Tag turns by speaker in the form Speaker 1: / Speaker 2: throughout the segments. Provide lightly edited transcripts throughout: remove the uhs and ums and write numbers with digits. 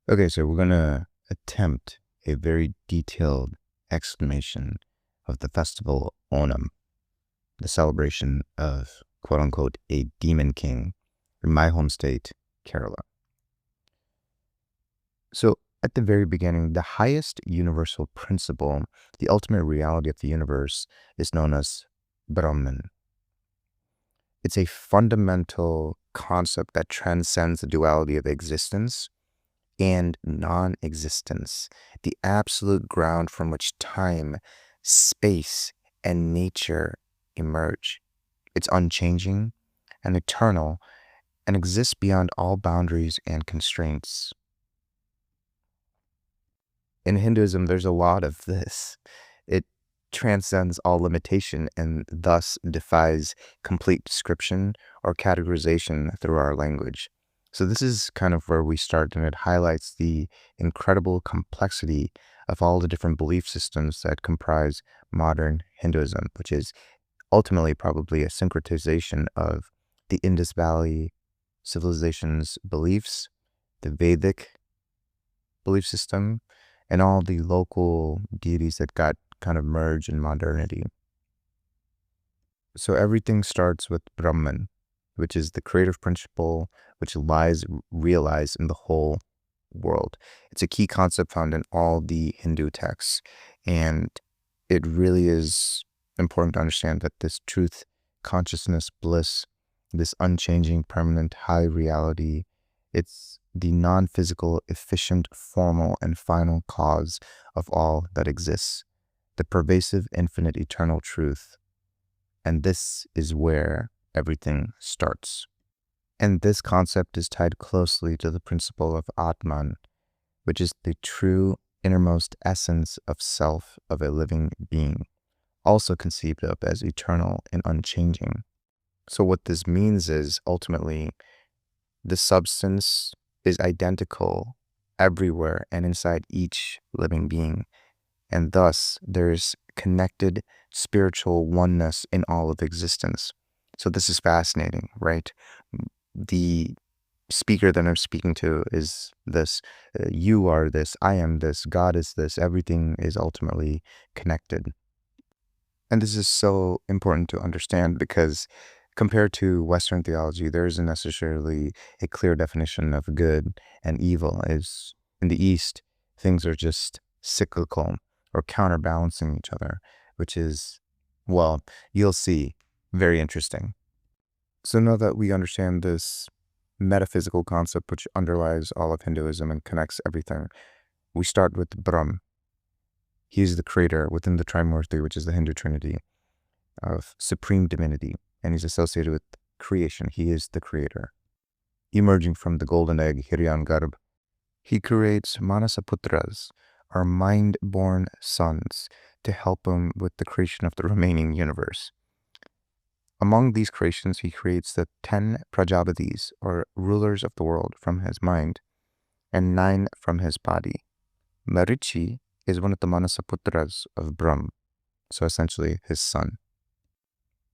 Speaker 1: Okay, so we're going to attempt a very detailed explanation of the festival Onam, the celebration of quote unquote a demon king in my home state, Kerala. So, at the very beginning, the highest universal principle, the ultimate reality of the universe, is known as Brahman. It's a fundamental concept that transcends the duality of existence and non-existence, the absolute ground from which time, space, and nature emerge. It's unchanging and eternal and exists beyond all boundaries and constraints. In Hinduism, there's a lot of this. It transcends all limitation and thus defies complete description or categorization through our language. So this is kind of where we start, and it highlights the incredible complexity of all the different belief systems that comprise modern Hinduism, which is ultimately probably a syncretization of the Indus Valley civilization's beliefs, the Vedic belief system, and all the local deities that got kind of merged in modernity. So everything starts with Brahman, which is the creative principle which lies realized in the whole world. It's a key concept found in all the Hindu texts, and it really is important to understand that this truth, consciousness, bliss, this unchanging, permanent, high reality, it's the non-physical, efficient, formal, and final cause of all that exists, the pervasive, infinite, eternal truth. And this is where everything starts. And this concept is tied closely to the principle of Atman, which is the true innermost essence of self of a living being, also conceived of as eternal and unchanging. So what this means is ultimately the substance is identical everywhere and inside each living being. And thus there's connected spiritual oneness in all of existence. So this is fascinating, right? The speaker that I'm speaking to is this, you are this, I am this, God is this, everything is ultimately connected. And this is so important to understand because compared to Western theology, there isn't necessarily a clear definition of good and evil. As in the East, things are just cyclical or counterbalancing each other, which is, well, you'll see, very interesting. So now that we understand this metaphysical concept which underlies all of Hinduism and connects everything, we start with Brahm. He is the creator within the Trimurti, which is the Hindu trinity of supreme divinity, and he's associated with creation. He is the creator. Emerging from the golden egg, Hiranyagarbha, he creates Manasaputras, or mind-born sons, to help him with the creation of the remaining universe. Among these creations, he creates the 10 Prajapatis, or rulers of the world, from his mind, and 9 from his body. Marichi is one of the Manasaputras of Brahm, so essentially his son.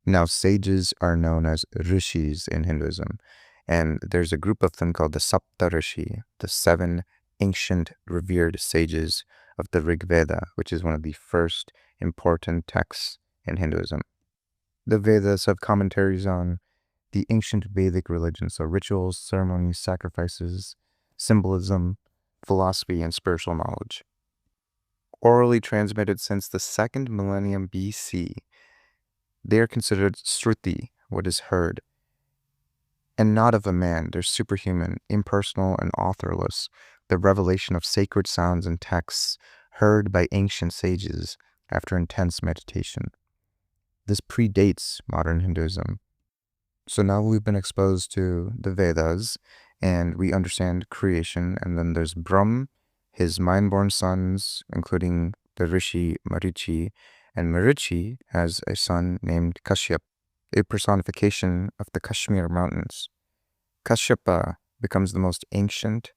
Speaker 1: Now, sages are known as rishis in Hinduism, and there's a group of them called the Saptarishi, the 7 ancient revered sages of the Rig Veda, which is one of the first important texts in Hinduism. The Vedas have commentaries on the ancient Vedic religion, so rituals, ceremonies, sacrifices, symbolism, philosophy, and spiritual knowledge. Orally transmitted since the 2nd millennium BC, they are considered Shruti, what is heard, and not of a man. They're superhuman, impersonal, and authorless, the revelation of sacred sounds and texts heard by ancient sages after intense meditation. This predates modern Hinduism. So now we've been exposed to the Vedas, and we understand creation, and then there's Brahm, his mind-born sons, including the Rishi Marichi, and Marichi has a son named Kashyap, a personification of the Kashmir mountains. Kashyapa becomes the most ancient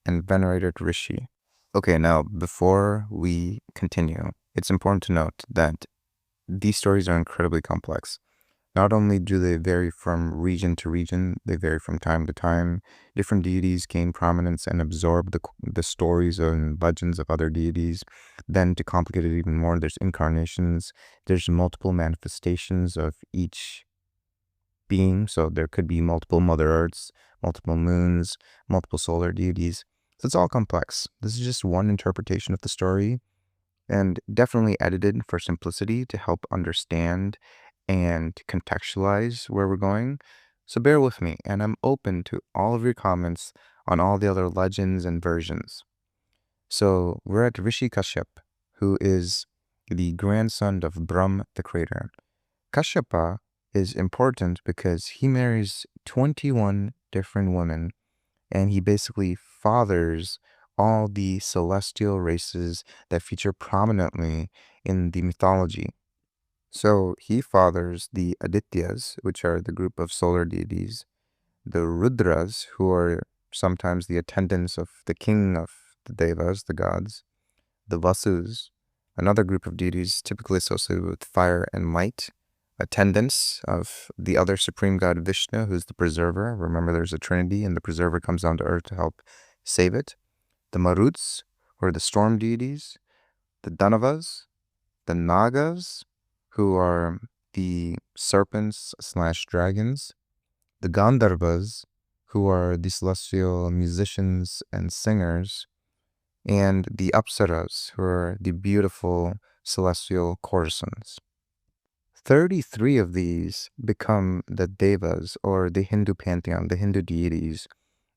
Speaker 1: and venerated Rishi. Okay, now before we continue, it's important to note that these stories are incredibly complex. Not only do they vary from region to region, they vary from time to time. Different deities gain prominence and absorb the stories and legends of other deities. Then, to complicate it even more, there's incarnations. There's multiple manifestations of each being. So there could be multiple Mother Earths, multiple moons, multiple solar deities. So it's all complex. This is just one interpretation of the story, and definitely edited for simplicity to help understand and contextualize where we're going. So bear with me, and I'm open to all of your comments on all the other legends and versions. So we're at Rishi Kashyap, who is the grandson of Brahm the creator. Kashyapa is important because he marries 21 different women, and he basically fathers all the celestial races that feature prominently in the mythology. So he fathers the Adityas, which are the group of solar deities, the Rudras, who are sometimes the attendants of the king of the Devas, the gods, the Vasus, another group of deities typically associated with fire and light, attendants of the other supreme god Vishnu, who's the preserver. Remember, there's a trinity, and the preserver comes down to earth to help save it. The Maruts, who are the storm deities, the Danavas, the Nagas, who are the serpents slash dragons, the Gandharvas, who are the celestial musicians and singers, and the Apsaras, who are the beautiful celestial courtesans. 33 of these become the Devas, or the Hindu pantheon, the Hindu deities.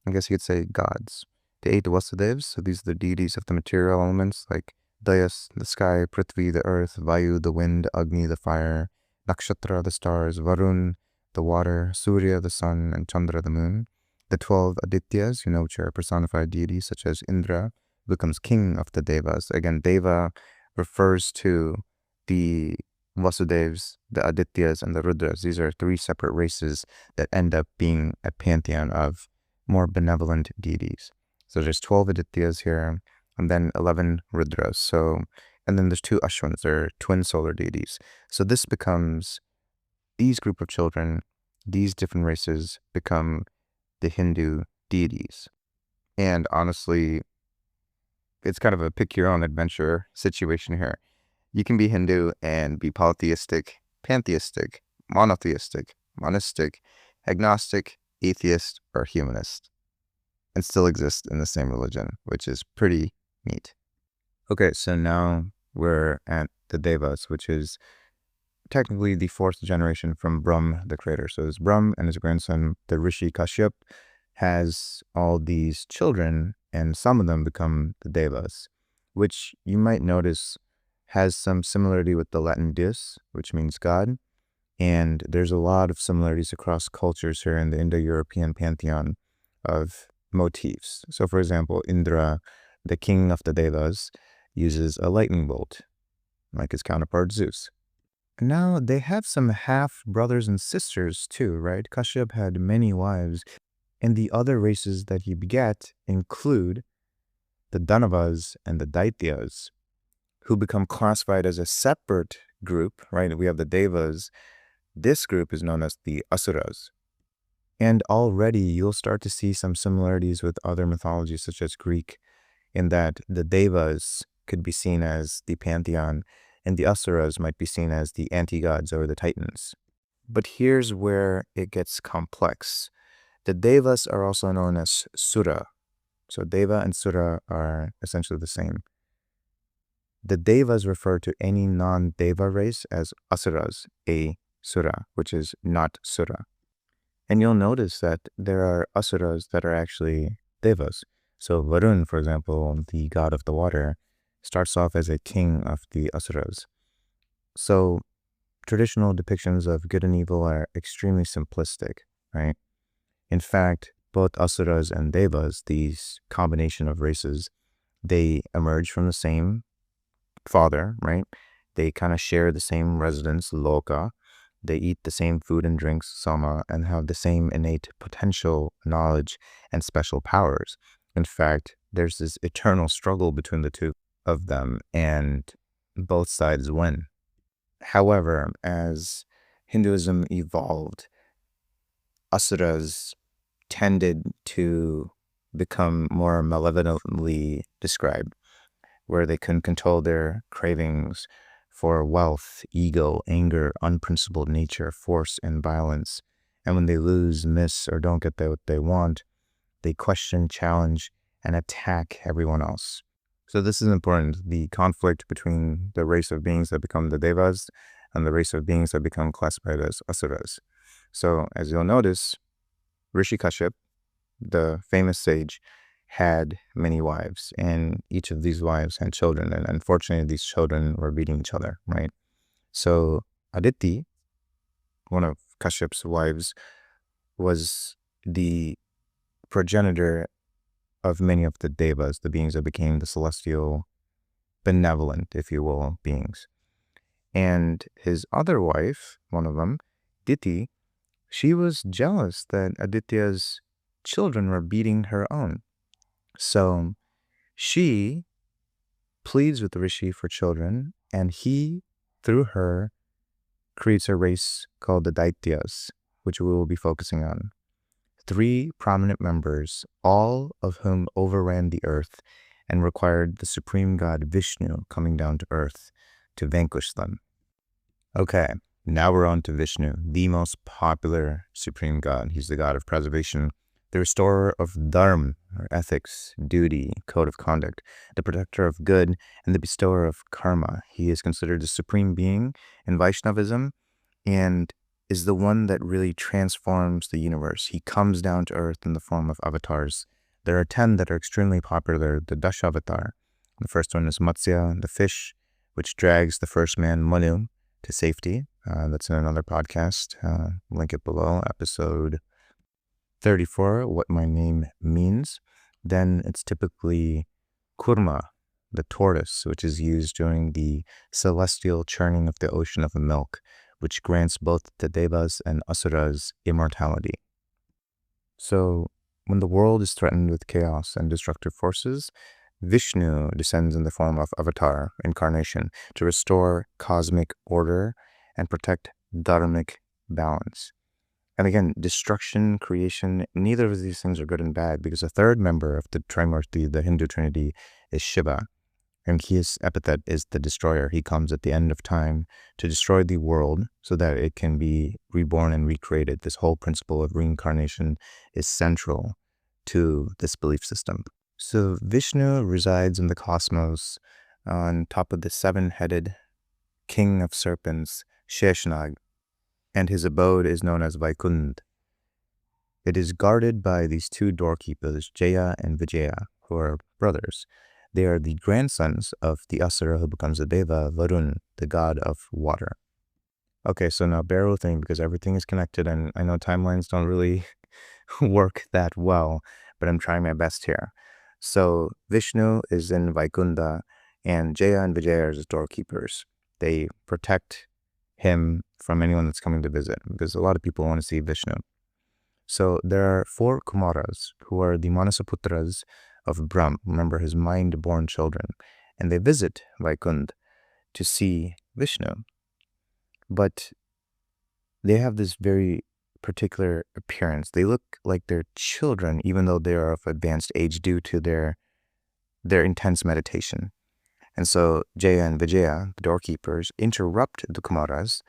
Speaker 1: I guess you could say gods. The 8 Vasudevas, so these are the deities of the material elements, like Dayas, the sky, Prithvi, the earth, Vayu, the wind, Agni, the fire, Nakshatra, the stars, Varun, the water, Surya, the sun, and Chandra, the moon. The 12 Adityas, which are personified deities, such as Indra, becomes king of the Devas. Again, Deva refers to the Vasudevs, the Adityas, and the Rudras. These are 3 separate races that end up being a pantheon of more benevolent deities. So there's 12 Adityas here, and then 11 Rudras. So, and then there's 2 Ashwins, they're twin solar deities. So this becomes, these group of children, these different races become the Hindu deities. And honestly, it's kind of a pick your own adventure situation here. You can be Hindu and be polytheistic, pantheistic, monotheistic, monistic, agnostic, atheist, or humanist, and still exist in the same religion, which is pretty neat. Okay, so now we're at the Devas, which is technically the 4th generation from Brahm, the creator. So it's Brahm and his grandson, the Rishi Kashyap, has all these children, and some of them become the Devas, which you might notice has some similarity with the Latin deus, which means God. And there's a lot of similarities across cultures here in the Indo-European pantheon of motifs. So for example, Indra, the king of the Devas, uses a lightning bolt, like his counterpart Zeus. Now, they have some half brothers and sisters too, right? Kashyap had many wives, and the other races that he begat include the Danavas and the Daityas, who become classified as a separate group, right? We have the Devas. This group is known as the Asuras. And already you'll start to see some similarities with other mythologies, such as Greek, in that the Devas could be seen as the pantheon, and the Asuras might be seen as the anti-gods or the titans. But here's where it gets complex. The Devas are also known as Sura. So Deva and Sura are essentially the same. The Devas refer to any non-Deva race as Asuras, a Sura, which is not Sura. And you'll notice that there are Asuras that are actually Devas. So Varun, for example, the god of the water, starts off as a king of the Asuras. So traditional depictions of good and evil are extremely simplistic, right? In fact, both Asuras and Devas, these combination of races, they emerge from the same father, right? They kind of share the same residence, Loka. They eat the same food and drinks, Sama, and have the same innate potential, knowledge, and special powers. In fact, there's this eternal struggle between the two of them, and both sides win. However, as Hinduism evolved, asuras tended to become more malevolently described, where they couldn't control their cravings for wealth, ego, anger, unprincipled nature, force, and violence. And when they lose, miss, or don't get what they want, they question, challenge, and attack everyone else. So this is important, the conflict between the race of beings that become the devas and the race of beings that become classified as asuras. So as you'll notice, Rishi Kashyap, the famous sage, had many wives, and each of these wives had children, and unfortunately these children were beating each other, right? So Aditi, one of Kashyap's wives, was the progenitor of many of the devas, the beings that became the celestial, benevolent, if you will, beings. And his other wife, one of them, Diti, she was jealous that Aditya's children were beating her own. So she pleads with the Rishi for children, and he, through her, creates a race called the Daityas, which we will be focusing on. 3 prominent members, all of whom overran the earth and required the supreme god Vishnu coming down to earth to vanquish them. Okay, now we're on to Vishnu, the most popular supreme god. He's the god of preservation, the restorer of dharma, or ethics, duty, code of conduct, the protector of good, and the bestower of karma. He is considered the supreme being in Vaishnavism and is the one that really transforms the universe. He comes down to earth in the form of avatars. There are 10 that are extremely popular. The Dashavatar. The first one is Matsya, the fish, which drags the first man, Manu, to safety. That's in another podcast. Link it below, episode 34, What My Name Means. Then it's typically Kurma, the tortoise, which is used during the celestial churning of the ocean of milk, which grants both the devas and asuras immortality. So when the world is threatened with chaos and destructive forces, Vishnu descends in the form of avatar, incarnation, to restore cosmic order and protect dharmic balance. And again, destruction, creation, neither of these things are good and bad, because the third member of the Trimurti, the Hindu Trinity, is Shiva. And his epithet is the destroyer. He comes at the end of time to destroy the world so that it can be reborn and recreated. This whole principle of reincarnation is central to this belief system. So Vishnu resides in the cosmos on top of the 7-headed king of serpents, Sheshnag, and his abode is known as Vaikund. It is guarded by these 2 doorkeepers, Jaya and Vijaya, who are brothers. They are the grandsons of the Asura who becomes a Deva, Varun, the god of water. Okay, so now bear with me because everything is connected, and I know timelines don't really work that well, but I'm trying my best here. So Vishnu is in Vaikunda, and Jaya and Vijaya are his doorkeepers. They protect him from anyone that's coming to visit, because a lot of people want to see Vishnu. So there are 4 Kumaras, who are the Manasaputras of Brahm, remember his mind-born children, and they visit Vaikund to see Vishnu. But they have this very particular appearance. They look like they're children, even though they are of advanced age due to their intense meditation. And so Jaya and Vijaya, the doorkeepers, interrupt the Kumaras,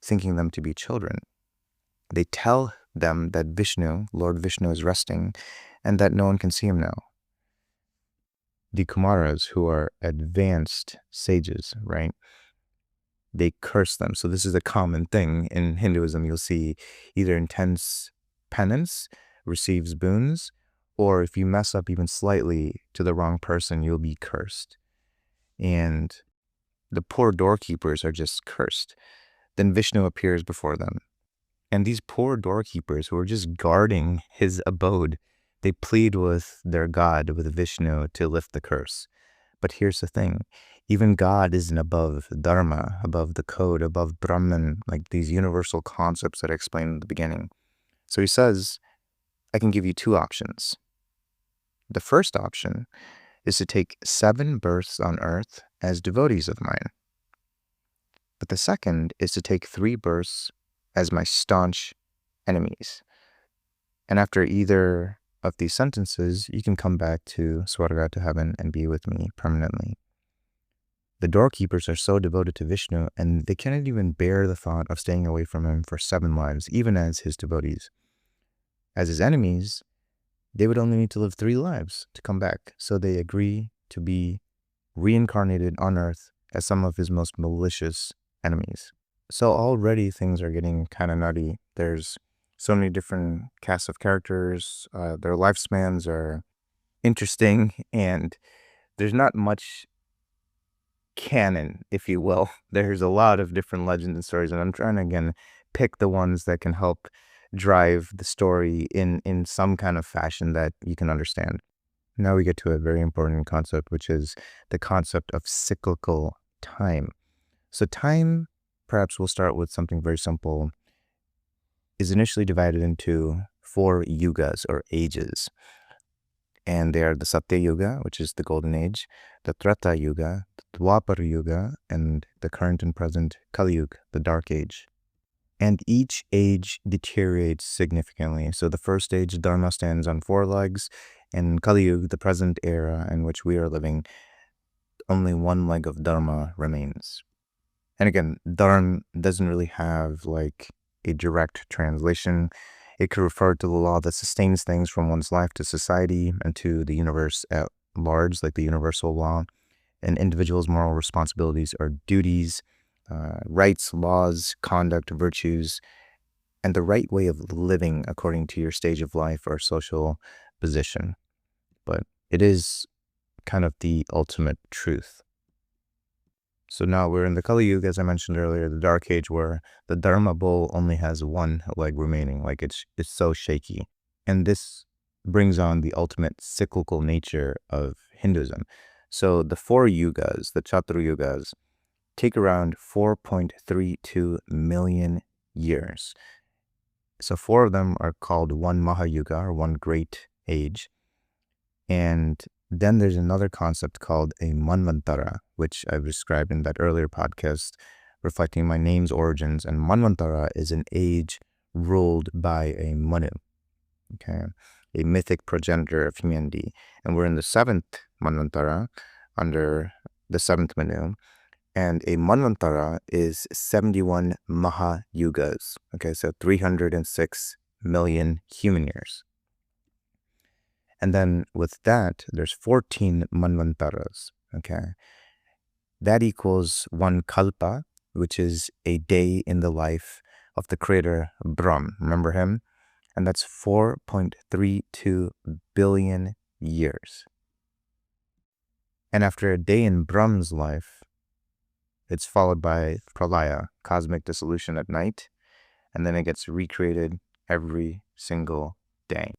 Speaker 1: thinking them to be children. They tell them that Vishnu, Lord Vishnu, is resting and that no one can see him now. The Kumaras, who are advanced sages, right? They curse them. So this is a common thing in Hinduism. You'll see either intense penance, receives boons, or if you mess up even slightly to the wrong person, you'll be cursed. And the poor doorkeepers are just cursed. Then Vishnu appears before them. And these poor doorkeepers who are just guarding his abode, they plead with their god, with Vishnu, to lift the curse. But here's the thing. Even God isn't above dharma, above the code, above Brahman, like these universal concepts that I explained in the beginning. So he says, I can give you 2 options. The first option is to take 7 births on earth as devotees of mine. But the second is to take 3 births as my staunch enemies. And after either of these sentences, you can come back to Swarga, to heaven, and be with me permanently. The doorkeepers are so devoted to Vishnu, and they cannot even bear the thought of staying away from him for 7 lives, even as his devotees. As his enemies, they would only need to live 3 lives to come back, so they agree to be reincarnated on Earth as some of his most malicious enemies. So already things are getting kind of nutty. There's so many different casts of characters. Their lifespans are interesting, and there's not much canon, if you will. There's a lot of different legends and stories, and I'm trying to, again, pick the ones that can help drive the story in some kind of fashion that you can understand. Now we get to a very important concept, which is the concept of cyclical time. So time, perhaps we'll start with something very simple, is initially divided into 4 yugas or ages. And they are the Satya Yuga, which is the Golden Age, the Treta Yuga, the Dwapara Yuga, and the current and present Kali Yuga, the Dark Age. And each age deteriorates significantly. So the first age, Dharma, stands on 4 legs, and Kali Yuga, the present era in which we are living, only 1 leg of Dharma remains. And again, Dharma doesn't really have like a direct translation. It could refer to the law that sustains things from one's life to society and to the universe at large, like the universal law. An individual's moral responsibilities are duties, rights, laws, conduct, virtues, and the right way of living according to your stage of life or social position. But it is kind of the ultimate truth. So now we're in the Kali Yuga, as I mentioned earlier, the Dark Age, where the Dharma bull only has 1 leg remaining. Like it's so shaky. And this brings on the ultimate cyclical nature of Hinduism. So the 4 yugas, the Chatur yugas, take around 4.32 million years. So 4 of them are called 1 Mahayuga, or 1 great age. And then there's another concept called a Manvantara, which I've described in that earlier podcast, reflecting my name's origins. And Manvantara is an age ruled by a Manu, okay, a mythic progenitor of humanity. And we're in the 7th Manvantara, under the 7th Manu. And a Manvantara is 71 Mahayugas, okay, so 306 million human years. And then with that, there's 14 Manvantaras, okay? That equals 1 Kalpa, which is a day in the life of the creator Brahm. Remember him? And that's 4.32 billion years. And after a day in Brahm's life, it's followed by Pralaya, cosmic dissolution at night, and then it gets recreated every single day.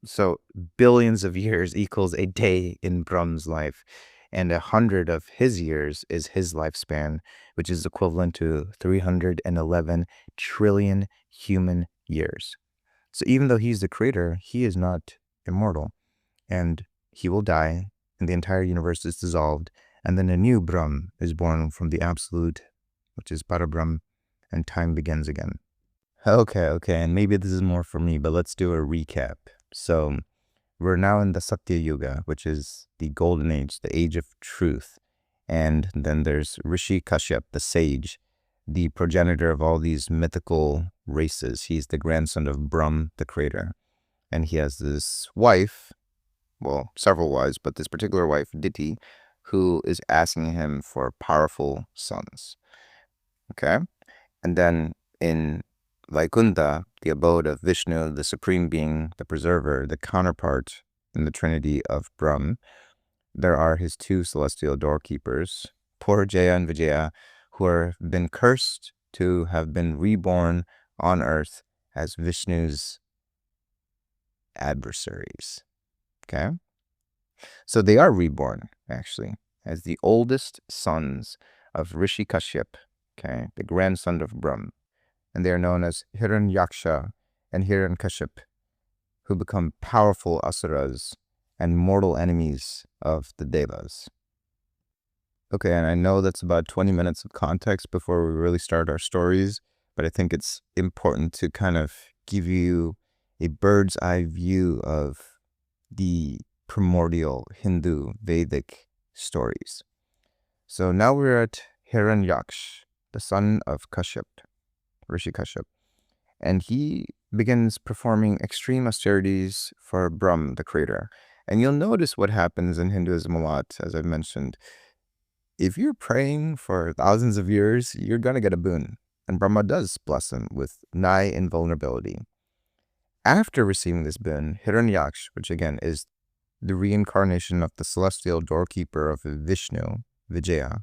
Speaker 1: So billions of years equals a day in Brahm's life, and 100 of his years is his lifespan, which is equivalent to 311 trillion human years. So even though he's the creator, he is not immortal, and he will die, and the entire universe is dissolved, and then a new Brahm is born from the absolute, which is Parabrahm, and time begins again. Okay, and maybe this is more for me, but let's do a recap. So we're now in the Satya Yuga, which is the golden age, the age of truth. And then there's Rishi Kashyap, the sage, the progenitor of all these mythical races. He's the grandson of Brahm, the creator. And he has this wife, well, several wives, but this particular wife, Diti, who is asking him for powerful sons. Okay? And then in Vaikunta, the abode of Vishnu, the supreme being, the preserver, the counterpart in the trinity of Brahm, there are his 2 celestial doorkeepers, poor Jaya and Vijaya, who have been cursed to have been reborn on earth as Vishnu's adversaries. Okay? So they are reborn, actually, as the oldest sons of Rishi Kashyap, okay, the grandson of Brahm. And they are known as Hiranyaksha and Hiranyakashipu, who become powerful asuras and mortal enemies of the devas. Okay, and I know that's about 20 minutes of context before we really start our stories, but I think it's important to kind of give you a bird's eye view of the primordial Hindu Vedic stories. So now we're at Hiranyaksh, the son of Kashyap, Rishi Kashyap, and he begins performing extreme austerities for Brahm, the creator. And you'll notice what happens in Hinduism a lot, as I've mentioned. If you're praying for thousands of years, you're going to get a boon. And Brahma does bless him with nigh invulnerability. After receiving this boon, Hiranyaksh, which again is the reincarnation of the celestial doorkeeper of Vishnu, Vijaya,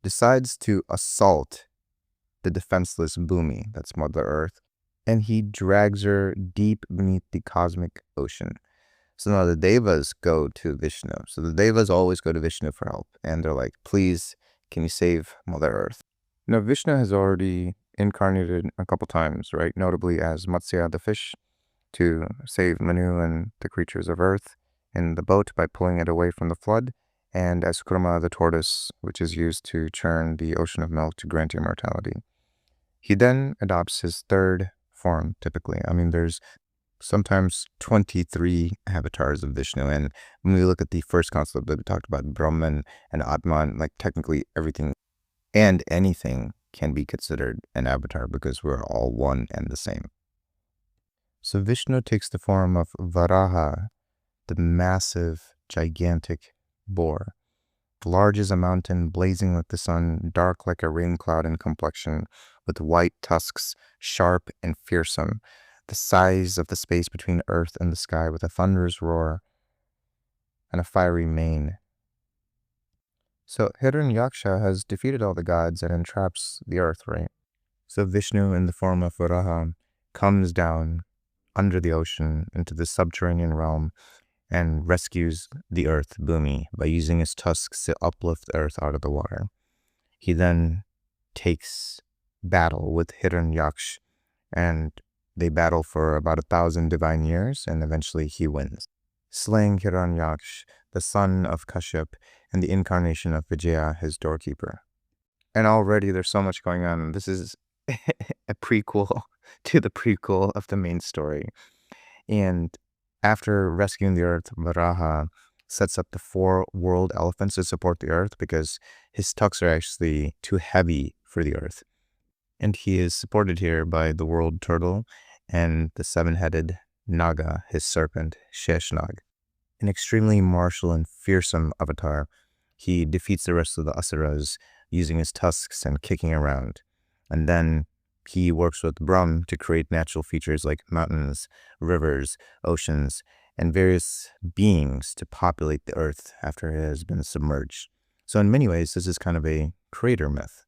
Speaker 1: decides to assault the defenseless Bhumi, that's Mother Earth, and he drags her deep beneath the cosmic ocean. So now the Devas go to Vishnu. So the Devas always go to Vishnu for help. And they're like, please, can you save Mother Earth? Now, Vishnu has already incarnated a couple times, right? Notably as Matsya, the fish, to save Manu and the creatures of Earth in the boat by pulling it away from the flood, and as Kurma, the tortoise, which is used to churn the ocean of milk to grant immortality. He then adopts his third form, typically. I mean, there's sometimes 23 avatars of Vishnu, and when we look at the first concept that we talked about, Brahman and Atman, like technically everything and anything can be considered an avatar because we're all one and the same. So Vishnu takes the form of Varaha, the massive, gigantic boar, large as a mountain, blazing like the sun, dark like a rain cloud in complexion, with white tusks, sharp and fearsome, the size of the space between earth and the sky, with a thunderous roar and a fiery mane. So Hiranyaksha has defeated all the gods and entraps the earth, right? So Vishnu, in the form of Varaha, comes down under the ocean into the subterranean realm and rescues the earth, Bhumi, by using his tusks to uplift the earth out of the water. He then takes battle with Hiranyaksh, and they battle for about 1,000 divine years, and eventually he wins, slaying Hiranyaksh, the son of Kashyap, and the incarnation of Vijaya, his doorkeeper. And already there's so much going on. This is a prequel to the prequel of the main story. And after rescuing the earth, Varaha sets up the 4 world elephants to support the earth because his tucks are actually too heavy for the earth. And he is supported here by the world turtle and the 7-headed Naga, his serpent, Sheshnag. An extremely martial and fearsome avatar, he defeats the rest of the Asuras using his tusks and kicking around. And then he works with Brahm to create natural features like mountains, rivers, oceans, and various beings to populate the earth after it has been submerged. So in many ways, this is kind of a creator myth.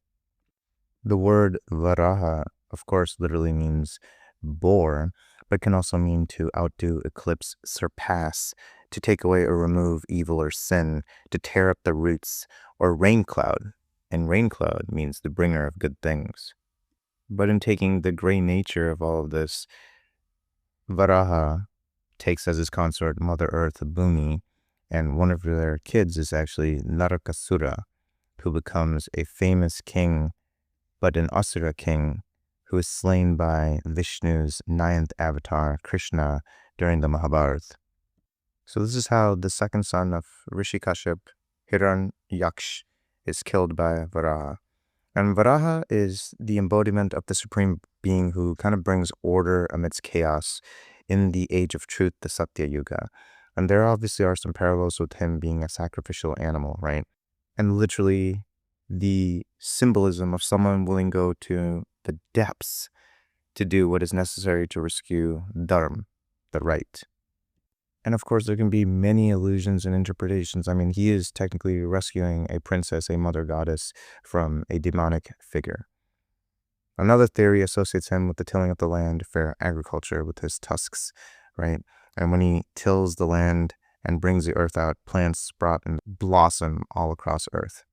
Speaker 1: The word Varaha, of course, literally means boar, but can also mean to outdo, eclipse, surpass, to take away or remove evil or sin, to tear up the roots, or rain cloud. And rain cloud means the bringer of good things. But in taking the gray nature of all of this, Varaha takes as his consort Mother Earth, Bhumi, and one of their kids is actually Narakasura, who becomes a famous king, but an Asura king, who is slain by Vishnu's 9th avatar, Krishna, during the Mahabharata. So this is how the second son of Rishi Kashyap, Hiranyaksh, is killed by Varaha. And Varaha is the embodiment of the Supreme Being who kind of brings order amidst chaos in the age of truth, the Satya Yuga. And there obviously are some parallels with him being a sacrificial animal, right? And literally the symbolism of someone willing to go to the depths to do what is necessary to rescue Dharma, the right. And of course, there can be many allusions and interpretations. I mean, he is technically rescuing a princess, a mother goddess, from a demonic figure. Another theory associates him with the tilling of the land for agriculture with his tusks, right? And when he tills the land and brings the earth out, plants sprout and blossom all across earth.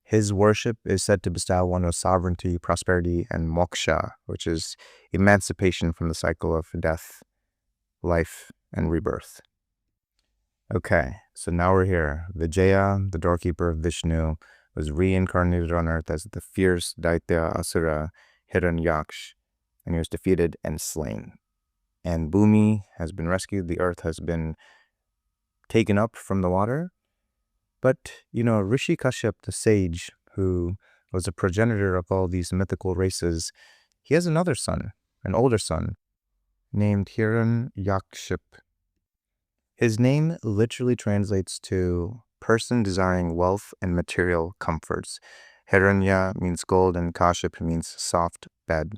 Speaker 1: His worship is said to bestow one of sovereignty, prosperity, and moksha, which is emancipation from the cycle of death, life, and rebirth. Okay, so now we're here. Vijaya, the doorkeeper of Vishnu, was reincarnated on earth as the fierce Daitya Asura Hiranyaksh, and he was defeated and slain. And Bhumi has been rescued. The earth has been taken up from the water. But, Rishi Kashyap, the sage, who was a progenitor of all these mythical races, he has another son, an older son, named Hiranyakship. His name literally translates to person desiring wealth and material comforts. Hiranya means gold and Kashyap means soft bed.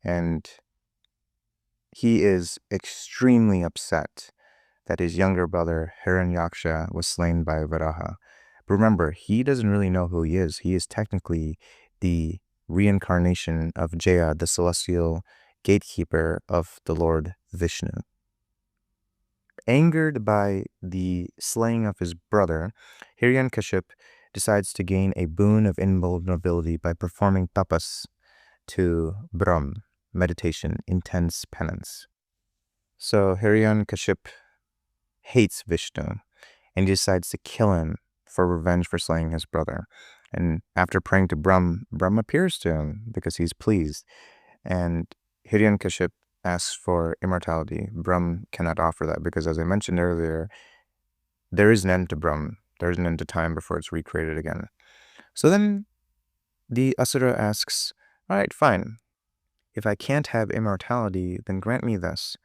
Speaker 1: And he is extremely upset that his younger brother Hiranyaksha was slain by Varaha. But remember, he doesn't really know who he is. He is technically the reincarnation of Jaya, the celestial gatekeeper of the Lord Vishnu. Angered by the slaying of his brother, Hiranyakship decides to gain a boon of invulnerability by performing tapas to Brahm, meditation, intense penance. So Hiranyakship hates Vishnu and he decides to kill him for revenge for slaying his brother. And after praying to Brahm appears to him because he's pleased. And Hiranyakship asks for immortality. Brahm cannot offer that because, as I mentioned earlier, there is an end to Brahm. There's an end to time before it's recreated again. So then the Asura asks, all right, fine. If I can't have immortality, then grant me this.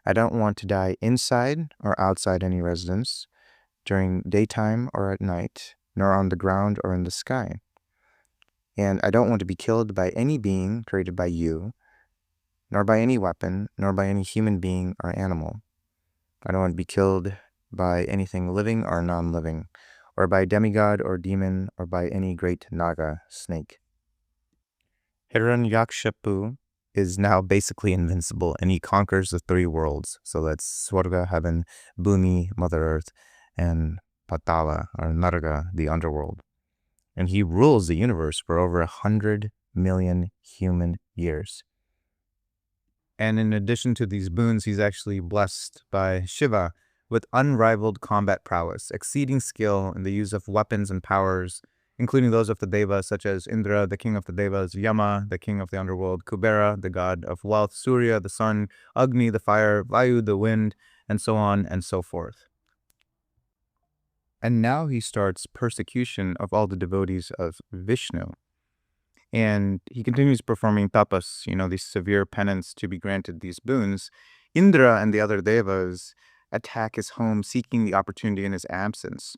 Speaker 1: I don't want to die inside or outside any residence, during daytime or at night, nor on the ground or in the sky. And I don't want to be killed by any being created by you, nor by any weapon, nor by any human being or animal. I don't want to be killed by anything living or non-living, or by demigod or demon, or by any great naga, snake. Hiranyakshipu is now basically invincible, and he conquers the three worlds. So that's Swarga, heaven, Bhumi, Mother Earth, and Patala, or Naraga, the underworld. And he rules the universe for over 100 million human years. And in addition to these boons, he's actually blessed by Shiva with unrivaled combat prowess, exceeding skill in the use of weapons and powers, including those of the Devas, such as Indra, the king of the Devas, Yama, the king of the underworld, Kubera, the god of wealth, Surya, the sun, Agni, the fire, Vayu, the wind, and so on and so forth. And now he starts persecution of all the devotees of Vishnu. And he continues performing tapas, these severe penance to be granted these boons. Indra and the other devas attack his home, seeking the opportunity in his absence.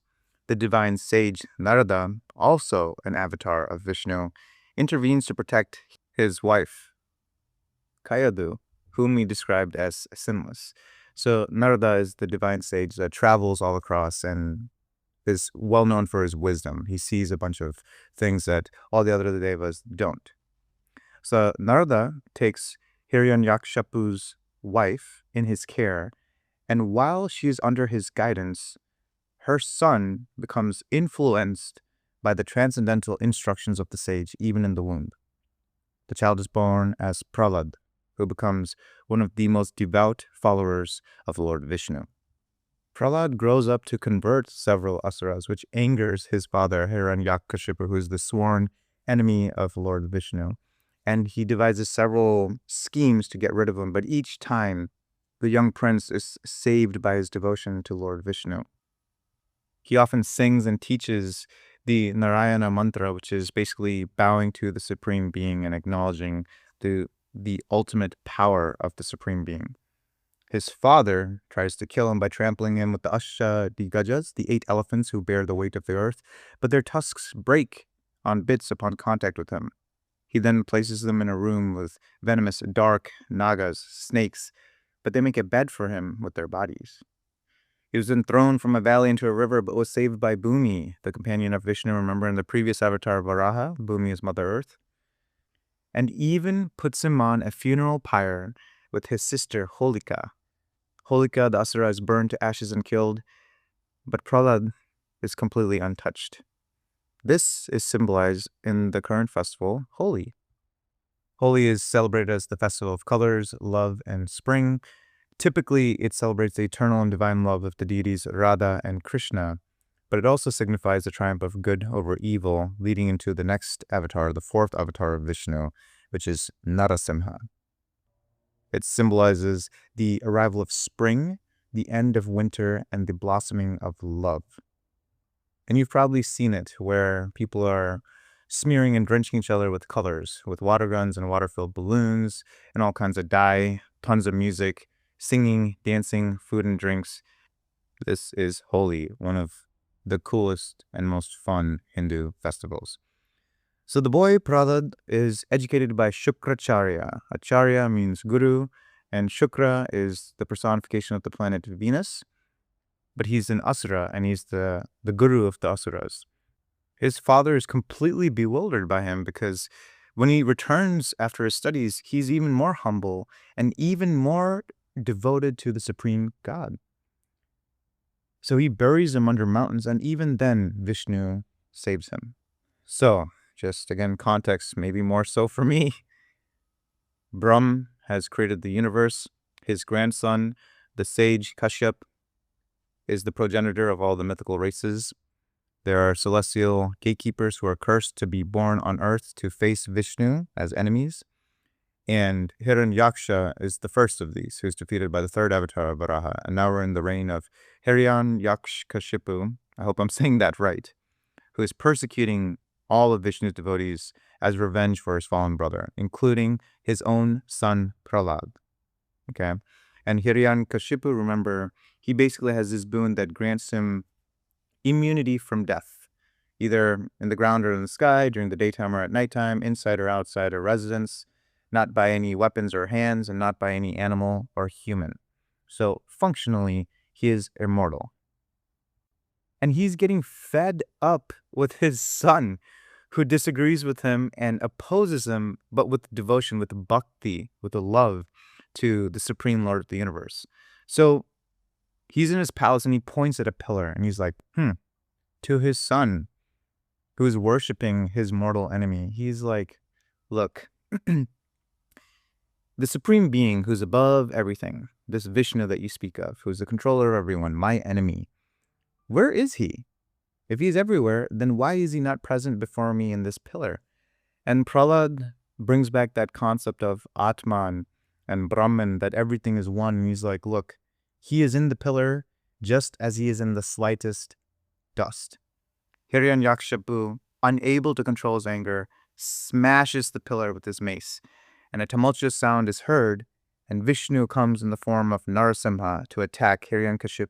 Speaker 1: The divine sage Narada, also an avatar of Vishnu, intervenes to protect his wife, Kayadu, whom he described as sinless. So Narada is the divine sage that travels all across and is well known for his wisdom. He sees a bunch of things that all the other devas don't. So Narada takes Hiranyakshipu's wife in his care, and while she is under his guidance, her son becomes influenced by the transcendental instructions of the sage, even in the womb. The child is born as Prahlad, who becomes one of the most devout followers of Lord Vishnu. Prahlad grows up to convert several asuras, which angers his father, Hiranyakashipu, who is the sworn enemy of Lord Vishnu. And he devises several schemes to get rid of him, but each time the young prince is saved by his devotion to Lord Vishnu. He often sings and teaches the Narayana mantra, which is basically bowing to the Supreme Being and acknowledging the ultimate power of the Supreme Being. His father tries to kill him by trampling him with the Ashadigajas, the 8 elephants who bear the weight of the earth, but their tusks break on bits upon contact with him. He then places them in a room with venomous, dark nagas, snakes, but they make a bed for him with their bodies. He was then thrown from a valley into a river, but was saved by Bhumi, the companion of Vishnu. Remember, in the previous avatar, Varaha, Bhumi is Mother Earth. And even puts him on a funeral pyre with his sister, Holika. Holika, the Asura, is burned to ashes and killed, but Prahlad is completely untouched. This is symbolized in the current festival, Holi. Holi is celebrated as the festival of colors, love, and spring. Typically, it celebrates the eternal and divine love of the deities Radha and Krishna, but it also signifies the triumph of good over evil, leading into the next avatar, the 4th avatar of Vishnu, which is Narasimha. It symbolizes the arrival of spring, the end of winter, and the blossoming of love. And you've probably seen it where people are smearing and drenching each other with colors, with water guns and water-filled balloons, and all kinds of dye, tons of music, singing, dancing, food and drinks. This is Holi, one of the coolest and most fun Hindu festivals. So the boy Prahlad is educated by Shukracharya. Acharya means guru, and Shukra is the personification of the planet Venus. But he's an asura, and he's the guru of the asuras. His father is completely bewildered by him because when he returns after his studies, he's even more humble and even more devoted to the supreme God. So he buries him under mountains, and even then Vishnu saves him. So, just again, context, maybe more so for me. Brahm has created the universe. His grandson, the sage Kashyap, is the progenitor of all the mythical races. There are celestial gatekeepers who are cursed to be born on earth to face Vishnu as enemies. And Hiranyaksha is the first of these, who's defeated by the third avatar of Varaha. And now we're in the reign of Hiranyakshikashipu, I hope I'm saying that right, who is persecuting all of Vishnu's devotees as revenge for his fallen brother, including his own son Prahlad. Okay? And Hiranyakashipu, remember, he basically has this boon that grants him immunity from death, either in the ground or in the sky, during the daytime or at nighttime, inside or outside a residence, not by any weapons or hands, and not by any animal or human. So functionally, he is immortal. And he's getting fed up with his son, who disagrees with him and opposes him, but with devotion, with bhakti, with a love to the Supreme Lord of the universe. So he's in his palace and he points at a pillar and he's like, to his son, who is worshiping his mortal enemy. He's like, look, the Supreme Being who's above everything, this Vishnu that you speak of, who's the controller of everyone, my enemy, where is he? If he's everywhere, then why is he not present before me in this pillar? And Prahlad brings back that concept of Atman and Brahman, that everything is one. And he's like, look, he is in the pillar just as he is in the slightest dust. Hiranyakshipu, unable to control his anger, smashes the pillar with his mace, and a tumultuous sound is heard, and Vishnu comes in the form of Narasimha to attack Hiranyakashipu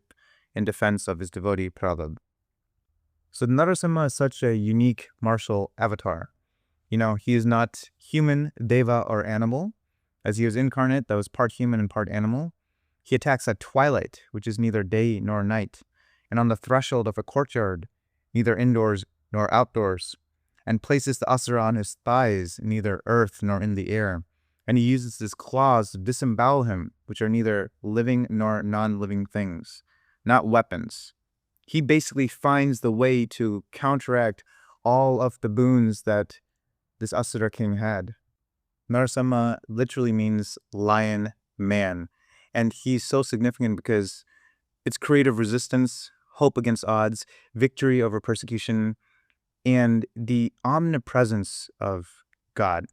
Speaker 1: in defense of his devotee Prahlad. So Narasimha is such a unique martial avatar. You know, he is not human, deva, or animal. As he was incarnate, that was part human and part animal. He attacks at twilight, which is neither day nor night, and on the threshold of a courtyard, neither indoors nor outdoors, and places the asura on his thighs, neither earth nor in the air. And he uses his claws to disembowel him, which are neither living nor non-living things, not weapons. He basically finds the way to counteract all of the boons that this asura king had. Narasimha literally means lion man, and he's so significant because it's creative resistance, hope against odds, victory over persecution, and the omnipresence of God.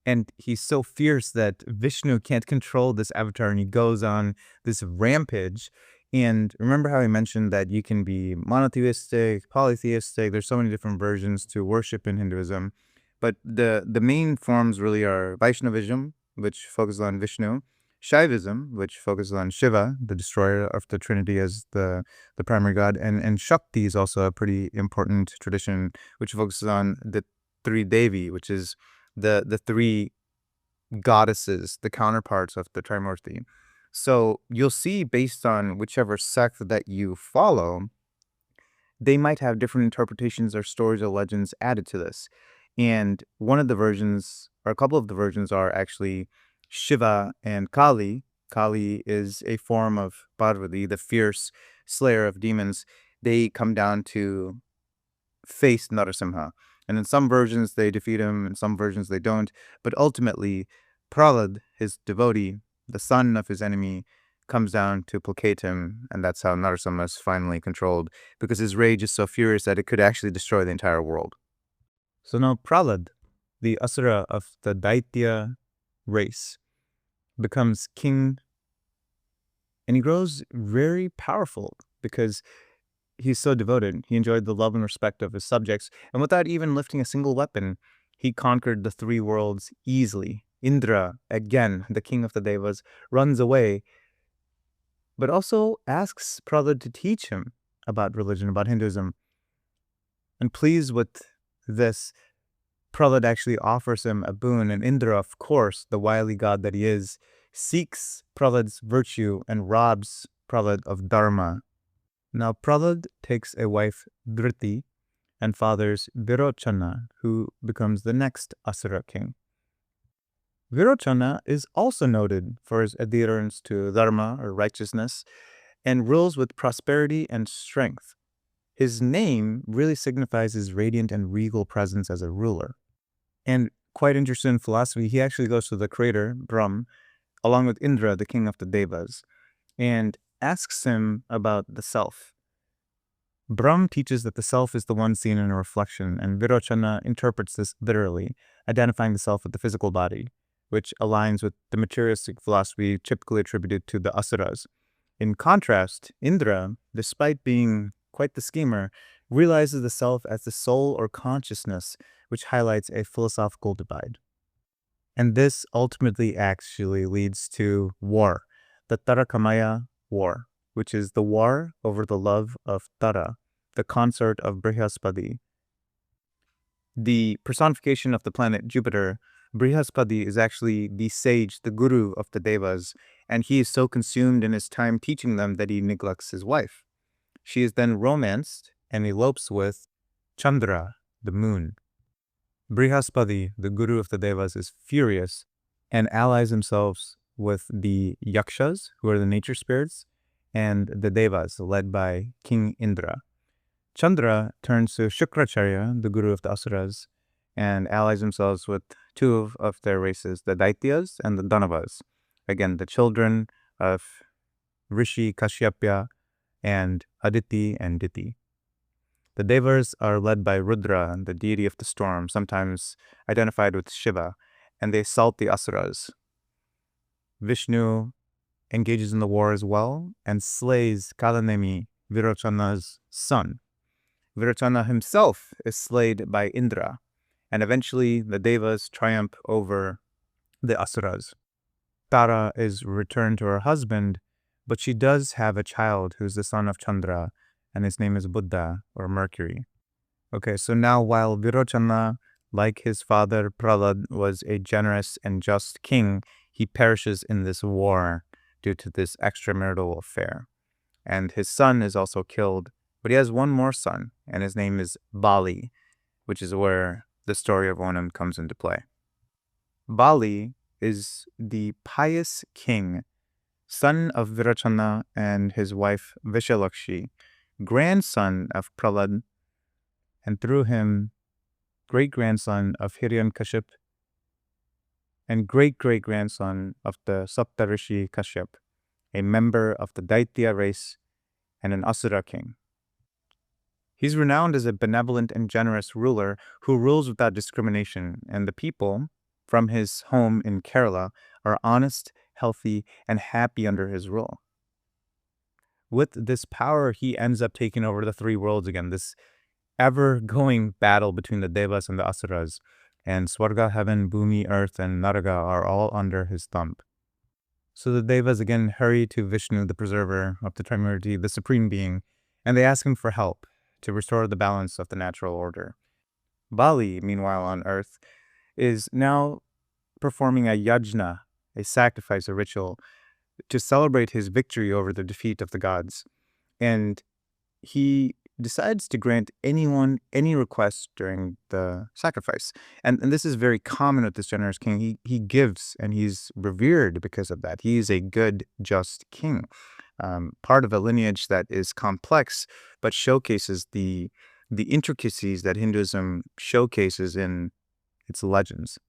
Speaker 1: And he's so fierce that Vishnu can't control this avatar, and he goes on this rampage. And remember how I mentioned that you can be monotheistic, polytheistic, there's so many different versions to worship in Hinduism. But the main forms really are Vaishnavism, which focuses on Vishnu, Shaivism, which focuses on Shiva, the destroyer of the Trinity as the primary god, and Shakti is also a pretty important tradition, which focuses on the three Devi, which is the three goddesses, the counterparts of the Trimurti. So you'll see, based on whichever sect that you follow, they might have different interpretations or stories or legends added to this. And one of the versions, or a couple of the versions, are actually Shiva and Kali. Kali is a form of Parvati, the fierce slayer of demons. They come down to face Narasimha. And in some versions, they defeat him. In some versions, they don't. But ultimately, Prahlad, his devotee, the son of his enemy, comes down to placate him. And that's how Narasimha is finally controlled, because his rage is so furious that it could actually destroy the entire world. So now Prahlad,
Speaker 2: the Asura of the Daitya race, becomes king, and he grows very powerful because he's so devoted. He enjoyed the love and respect of his subjects, and without even lifting a single weapon, he conquered the three worlds easily. Indra, again, the king of the Devas, runs away, but also asks Prahlad to teach him about religion, about Hinduism. And pleased with this, Prahlad actually offers him a boon, and Indra, of course, the wily god that he is, seeks Prahlad's virtue and robs Prahlad of dharma. Now, Prahlad takes a wife, Dhriti, and fathers Virochana, who becomes the next Asura king. Virochana is also noted for his adherence to dharma, or righteousness, and rules with prosperity and strength. His name really signifies his radiant and regal presence as a ruler. And quite interested in philosophy, he actually goes to the creator, Brahm, along with Indra, the king of the Devas, and asks him about the self. Brahm teaches that the self is the one seen in a reflection, and Virochana interprets this literally, identifying the self with the physical body, which aligns with the materialistic philosophy typically attributed to the Asuras. In contrast, Indra, despite being quite the schemer, realizes the self as the soul or consciousness, which highlights a philosophical divide. And this ultimately actually leads to war, the Tarakamaya War, which is the war over the love of Tara, the consort of Brihaspati. The personification of the planet Jupiter, Brihaspati is actually the sage, the guru of the Devas, and he is so consumed in his time teaching them that he neglects his wife. She is then romanced and elopes with Chandra, the moon. Brihaspati, the guru of the Devas, is furious and allies himself with the Yakshas, who are the nature spirits, and the Devas, led by King Indra. Chandra turns to Shukracharya, the guru of the Asuras, and allies themselves with two of their races, the Daityas and the Danavas. Again, the children of Rishi Kashyapya and Aditi and Diti. The Devas are led by Rudra, the deity of the storm, sometimes identified with Shiva, and they assault the Asuras. Vishnu engages in the war as well and slays Kalanemi, Virochana's son. Virochana himself is slayed by Indra, and eventually the Devas triumph over the Asuras. Tara is returned to her husband, but she does have a child who's the son of Chandra, and his name is Buddha, or Mercury. Okay, so now while Virochana, like his father Prahlad, was a generous and just king, he perishes in this war due to this extramarital affair. And his son is also killed, but he has one more son, and his name is Bali, which is where the story of Onam comes into play. Bali is the pious king, son of Virochana and his wife Vishalakshi, grandson of Prahlad, and through him, great-grandson of Hiranyakashipu, and great-great-grandson of the Saptarishi Kashyap, a member of the Daitya race and an Asura king. He's renowned as a benevolent and generous ruler who rules without discrimination, and the people from his home in Kerala are honest, healthy, and happy under his rule. With this power, he ends up taking over the three worlds again, this ever-going battle between the Devas and the Asuras, and Swarga, heaven, Bhumi, earth, and Naraga are all under his thumb. So the Devas again hurry to Vishnu, the preserver of the Trimurti, the supreme being, and they ask him for help to restore the balance of the natural order. Bali, meanwhile on earth, is now performing a yajna, a sacrifice, a ritual, to celebrate his victory over the defeat of the gods. And he decides to grant anyone any request during the sacrifice. And this is very common with this generous king. He gives, and he's revered because of that. He is a good, just king. Part of a lineage that is complex, but showcases the intricacies that Hinduism showcases in its legends.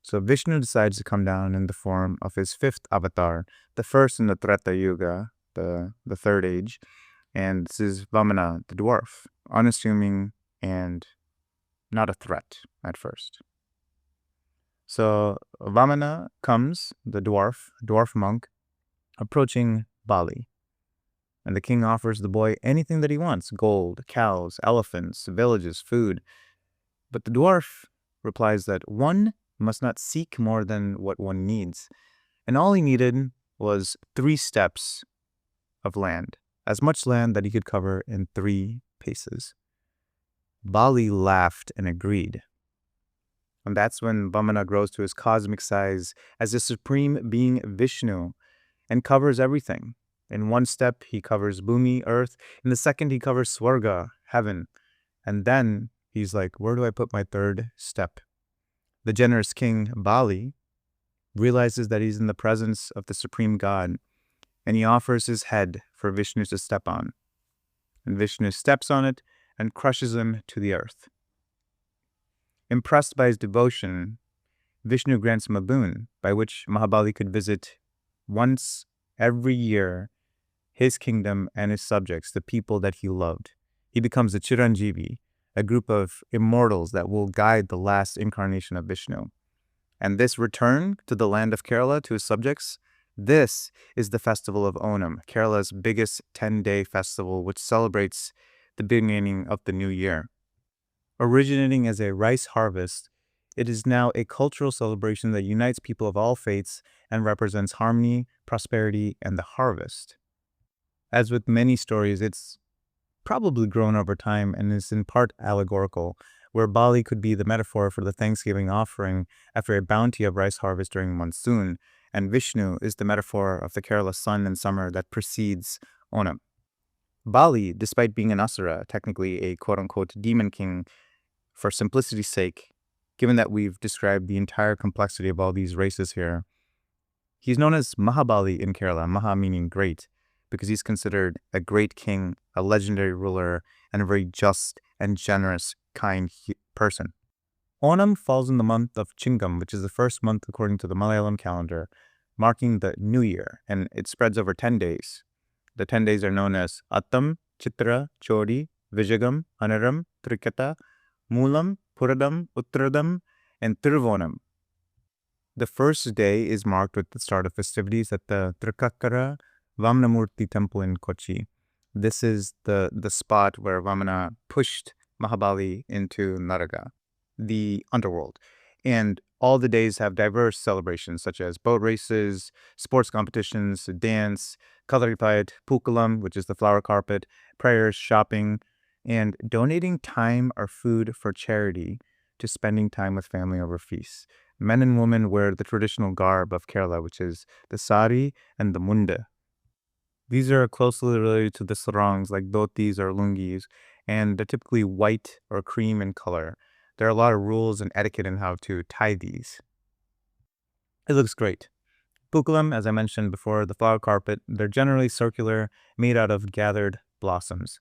Speaker 2: So Vishnu decides to come down in the form of his fifth avatar, the first in the Treta Yuga, the third age, and this is Vamana, the dwarf, unassuming and not a threat at first. So Vamana comes, the dwarf monk, approaching Bali. And the king offers the boy anything that he wants: gold, cows, elephants, villages, food. But the dwarf replies that one must not seek more than what one needs. And all he needed was 3 steps of land, as much land that he could cover in 3 paces. Bali laughed and agreed. And that's when Vamana grows to his cosmic size as the supreme being Vishnu and covers everything. In 1 step, he covers Bhumi, earth. In the second, he covers Swarga, heaven. And then he's like, where do I put my 3rd step? The generous king, Bali, realizes that he's in the presence of the supreme god, and he offers his head for Vishnu to step on. And Vishnu steps on it and crushes him to the earth. Impressed by his devotion, Vishnu grants him a boon by which Mahabali could visit once every year his kingdom and his subjects, the people that he loved. He becomes a Chiranjeevi, a group of immortals that will guide the last incarnation of Vishnu. And this return to the land of Kerala to his subjects, this is the festival of Onam, Kerala's biggest 10-day festival, which celebrates the beginning of the new year. Originating as a rice harvest, it is now a cultural celebration that unites people of all faiths and represents harmony, prosperity, and the harvest. As with many stories, it's probably grown over time and is in part allegorical, where Bali could be the metaphor for the Thanksgiving offering after a bounty of rice harvest during monsoon, and Vishnu is the metaphor of the Kerala sun and summer that precedes Onam. Bali, despite being an asura, technically a quote-unquote demon king, for simplicity's sake, given that we've described the entire complexity of all these races here, he's known as Mahabali in Kerala, Maha meaning great, because he's considered a great king, a legendary ruler, and a very just and generous, kind person. Onam falls in the month of Chingam, which is the first month according to the Malayalam calendar, marking the new year, and it spreads over 10 days. The 10 days are known as Attam, Chitra, Chodi, Vijagam, Anaram, Trikata, Moolam, Puradam, Uttradam, and Tiruvonam. The first day is marked with the start of festivities at the Trikakara Vamnamurti temple in Kochi. This is the spot where Vamana pushed Mahabali into Naraga, the underworld. And all the days have diverse celebrations such as boat races, sports competitions, dance, Kalaripayat, Pukulam, which is the flower carpet, prayers, shopping, and donating time or food for charity to spending time with family over feasts. Men and women wear the traditional garb of Kerala, which is the sari and the munda. These are closely related to the sarongs like dhotis or lungis, and they're typically white or cream in color. There are a lot of rules and etiquette in how to tie these. It looks great. Pukulam, as I mentioned before, the flower carpet, they're generally circular, made out of gathered blossoms.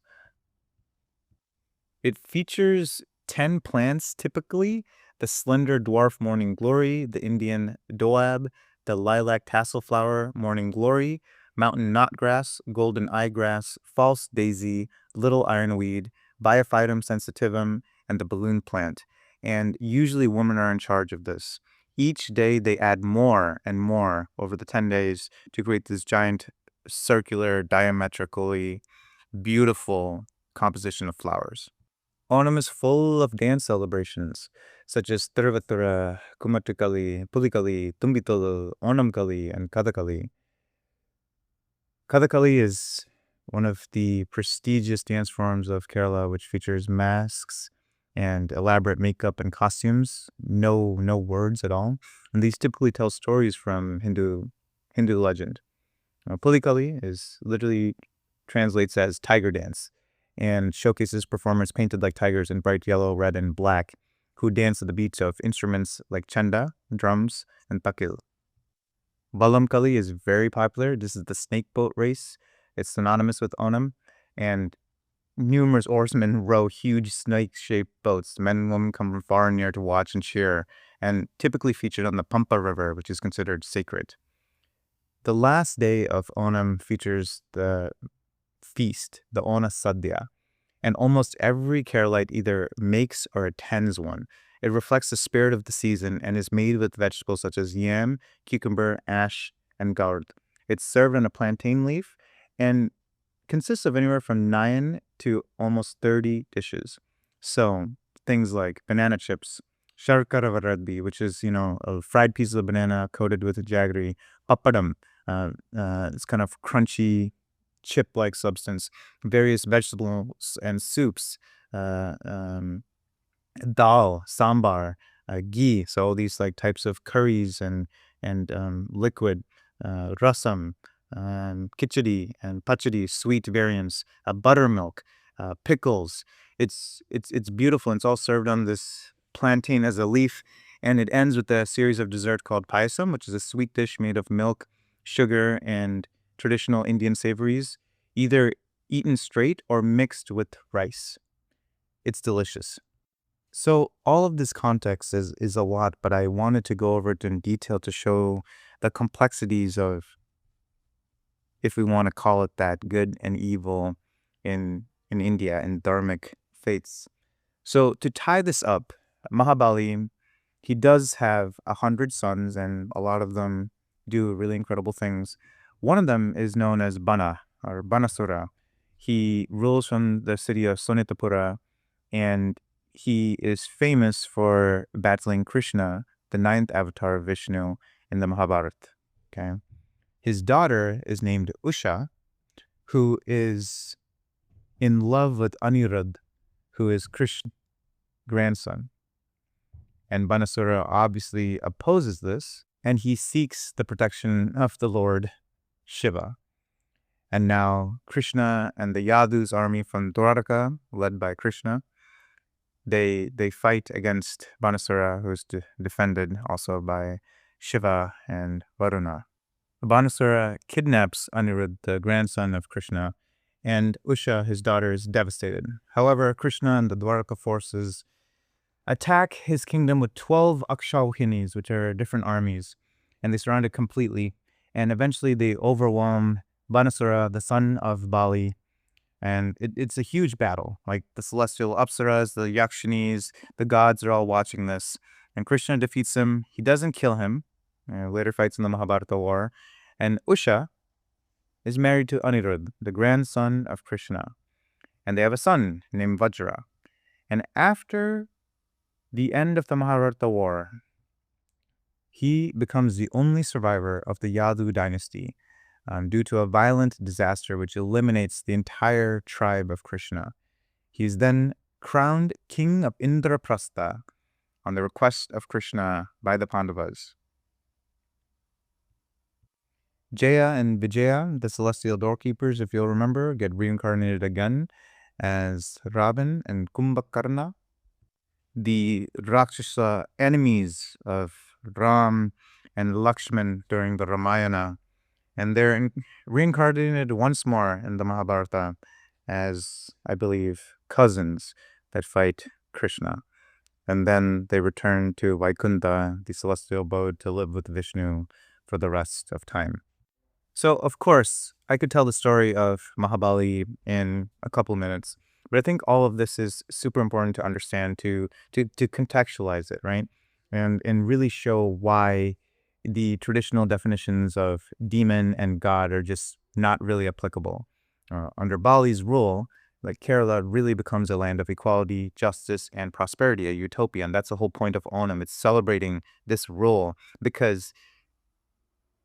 Speaker 2: It features 10 plants typically: the slender dwarf morning glory, the Indian doab, the lilac tassel flower morning glory, mountain knotgrass, golden eyegrass, false daisy, little ironweed, Biophytum sensitivum, and the balloon plant. And usually women are in charge of this. Each day they add more and more over the 10 days to create this giant circular, diametrically beautiful composition of flowers. Onam is full of dance celebrations, such as Tiruvattura, Kumatukali, Pulikali, Tumbitolu, Onamkali, and Kathakali. Kathakali is one of the prestigious dance forms of Kerala, which features masks and elaborate makeup and costumes, no words at all. And these typically tell stories from Hindu legend. Pulikali is literally translates as tiger dance and showcases performers painted like tigers in bright yellow, red, and black who dance to the beats of instruments like chanda, drums, and takil. Balamkali is very popular. This is the snake boat race. It's synonymous with Onam, and numerous oarsmen row huge snake-shaped boats. Men and women come from far and near to watch and cheer, and typically featured on the Pampa River, which is considered sacred. The last day of Onam features the feast, the Ona Sadhya, and almost every Keralite either makes or attends one. It reflects the spirit of the season and is made with vegetables such as yam, cucumber, ash, and gourd. It's served on a plantain leaf and consists of anywhere from 9 to almost 30 dishes. So things like banana chips, sharkara varadbi, which is, fried pieces of banana coated with jaggery, papadam, it's kind of crunchy chip-like substance, various vegetables and soups, uh, um, dal, sambar, ghee. So all these like types of curries and liquid, rasam, khichdi and pachadi, sweet variants, buttermilk, pickles. It's beautiful. And it's all served on this plantain as a leaf, and it ends with a series of dessert called payasam, which is a sweet dish made of milk, sugar, and traditional Indian savories, either eaten straight or mixed with rice. It's delicious. So all of this context is a lot, but I wanted to go over it in detail to show the complexities of, if we want to call it that, good and evil in India and dharmic faiths. So to tie this up, Mahabali, he does have 100 sons, and a lot of them do really incredible things. One of them is known as Bana or Banasura. He rules from the city of Sonitapura, and he is famous for battling Krishna, the ninth avatar of Vishnu in the Mahabharata. Okay. His daughter is named Usha, who is in love with Anirudh, who is Krishna's grandson. And Banasura obviously opposes this, and he seeks the protection of the Lord Shiva. And now Krishna and the Yadu's army from Dwaraka, led by Krishna, they fight against Banasura, who's defended also by Shiva and Varuna. Banasura kidnaps Anirudh, the grandson of Krishna, and Usha, his daughter, is devastated. However, Krishna and the Dwaraka forces attack his kingdom with 12 Akshauhinis, which are different armies, and they surround it completely. And eventually they overwhelm Banasura, the son of Bali, and it's a huge battle. Like the celestial apsaras, the yakshinis, the gods are all watching this. And Krishna defeats him. He doesn't kill him. Later fights in the Mahabharata war. And Usha is married to Anirudh, the grandson of Krishna. And they have a son named Vajra. And after the end of the Mahabharata war, he becomes the only survivor of the Yadu dynasty, due to a violent disaster which eliminates the entire tribe of Krishna. He is then crowned king of Indraprastha on the request of Krishna by the Pandavas. Jaya and Vijaya, the celestial doorkeepers, if you'll remember, get reincarnated again as Ravan and Kumbhakarna, the Rakshasa enemies of Ram and Lakshman during the Ramayana. And they're reincarnated once more in the Mahabharata as, I believe, cousins that fight Krishna. And then they return to Vaikuntha, the celestial abode, to live with Vishnu for the rest of time. So, of course, I could tell the story of Mahabali in a couple minutes, but I think all of this is super important to understand, to contextualize it, right? And really show why the traditional definitions of demon and God are just not really applicable. Under Bali's rule, like Kerala really becomes a land of equality, justice, and prosperity, a utopia. And that's the whole point of Onam. It's celebrating this rule because,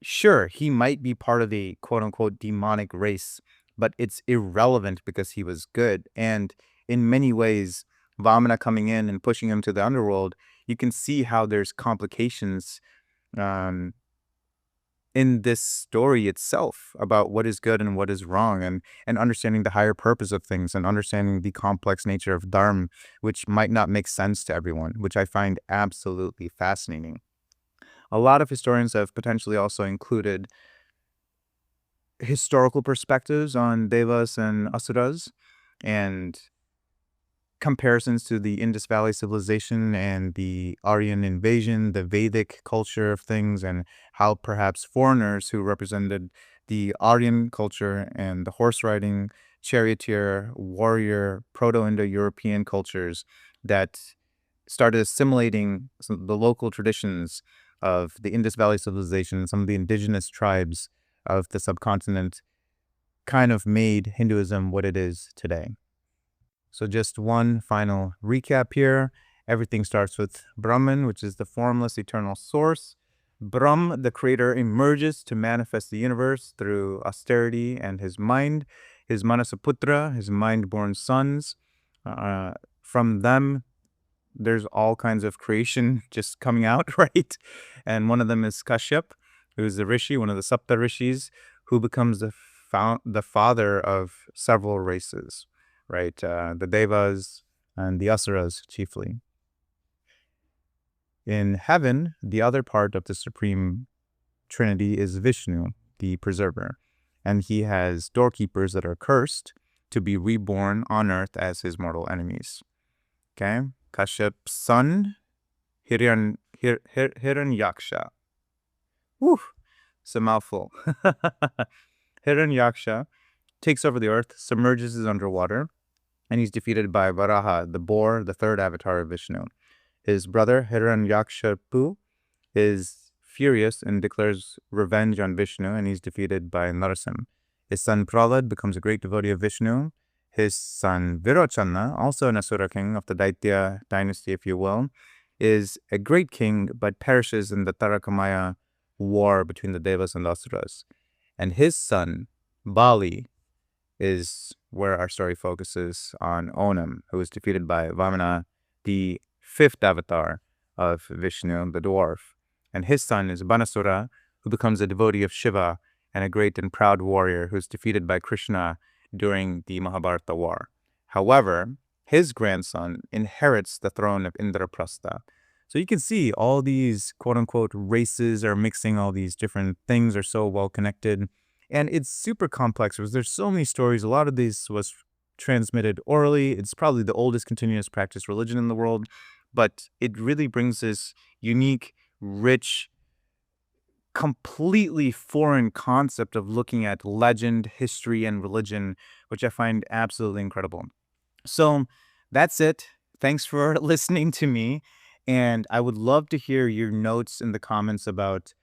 Speaker 2: sure, he might be part of a quote-unquote demonic race, but it's irrelevant because he was good. And in many ways, Vamana coming in and pushing him to the underworld, you can see how there's complications in this story itself about what is good and what is wrong, and understanding the higher purpose of things and understanding the complex nature of dharma, which might not make sense to everyone, which I find absolutely fascinating. A lot of historians have potentially also included historical perspectives on devas and asuras and comparisons to the Indus Valley civilization and the Aryan invasion, the Vedic culture of things, and how perhaps foreigners who represented the Aryan culture and the horse riding charioteer, warrior, Proto-Indo-European cultures that started assimilating the local traditions of the Indus Valley civilization, some of the indigenous tribes of the subcontinent, kind of made Hinduism what it is today. So just one final recap here. Everything starts with Brahman, which is the formless eternal source. Brahm, the creator, emerges to manifest the universe through austerity and his mind, his Manasaputra, his mind-born sons. From them, there's all kinds of creation just coming out, right? And one of them is Kashyap, who is the rishi, one of the Sapta rishis, who becomes the father of several races, right? The Devas and the Asuras, chiefly. In heaven, the other part of the Supreme Trinity is Vishnu, the preserver, and he has doorkeepers that are cursed to be reborn on earth as his mortal enemies. Okay? Kashyap's son, Hiranyaksha. Whew, it's a mouthful. Hiranyaksha takes over the earth, submerges it underwater, and he's defeated by Varaha, the boar, the third avatar of Vishnu. His brother, Hiranyakshipu, is furious and declares revenge on Vishnu, and he's defeated by Narasimha. His son Prahlad becomes a great devotee of Vishnu. His son Virochana, also an Asura king of the Daitya dynasty, if you will, is a great king, but perishes in the Tarakamaya war between the Devas and the Asuras. And his son, Bali, is where our story focuses on Onam, who is defeated by Vamana, the fifth avatar of Vishnu, the dwarf. And his son is Banasura, who becomes a devotee of Shiva and a great and proud warrior who's defeated by Krishna during the Mahabharata war. However, his grandson inherits the throne of Indraprastha. So you can see all these quote-unquote races are mixing, all these different things are so well connected. And it's super complex because there's so many stories. A lot of this was transmitted orally. It's probably the oldest continuous practice religion in the world, but it really brings this unique, rich, completely foreign concept of looking at legend, history, and religion, which I find absolutely incredible. So that's it. Thanks for listening to me. And I would love to hear your notes in the comments about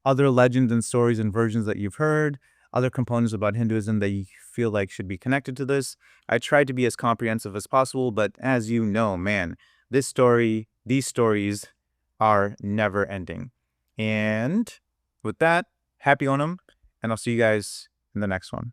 Speaker 2: other legends and stories and versions that you've heard, other components about Hinduism that you feel like should be connected to this. I tried to be as comprehensive as possible, but as you know, man, these stories are never ending. And with that, happy Onam, and I'll see you guys in the next one.